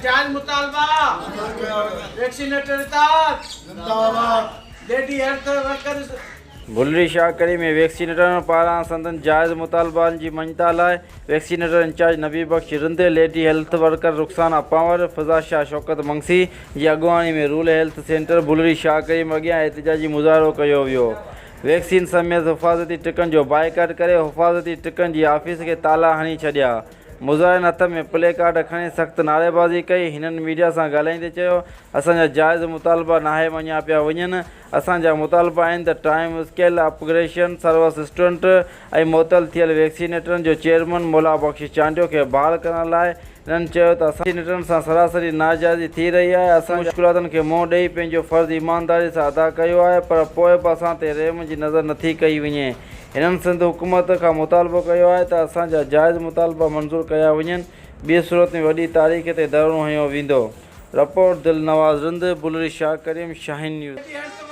जायज मुतालबा vaccinator lady health workers Bulri Shah करी में वैक्सीनेटरनि पारां संदन जायज़ मुतालबान जी मञता लाइ वैक्सीनेटर इंचार्ज नबी बख्श रिंदे, lady health worker Rukhsana Panwar, Fiza Shah Shaukat Mangsi ji अॻुवाणी में rural health centre Bulri Shah करी में अॻियां एहतिजाजी मुज़ाहिरो कयो वियो। वैक्सीन समेत हिफ़ाज़ती टिकनि जो बाइकाट करे हिफ़ाज़ती टिकनि जी ऑफिस के ताला हणी छॾिया। मुज़ाहिरनि हथ में प्ले कार्ड खणी सख़्त नारेबाज़ी कई। हिननि मीडिया सां ॻाल्हाईंदे चयो, असांजा जाइज़ मुतालबा नाहे मञिया पिया वञनि। असांजा मुतालबा आहिनि त time scale upgradation service student ऐं मुअतल थियल वैक्सीनेटरनि जो चेयरमैन मौला बख़्श चांडियो खे बहाल करण लाइ। हिननि चयो त वैक्सीनेटरनि सां सरासरी नाजाइज़ी थी रही आहे। असां मुश्किलातुनि खे मुंहुं ॾेई पंहिंजो फ़र्ज़ु ईमानदारी सां अदा कयो आहे, पर पोइ बि असां ते रहम जी नज़र नथी कई वञे। हिननि सिंध हुकूमत खां मुतालबो कयो आहे त असांजा जाइज़ मुतालबा मंज़ूर कया वञनि, ॿी सूरत में वॾी तारीख़ ते दरिणो हयो वेंदो। रिपोर्ट दिलनवाज़ रिंद, बुलरी शाह करीम, शाहीन न्यूज़।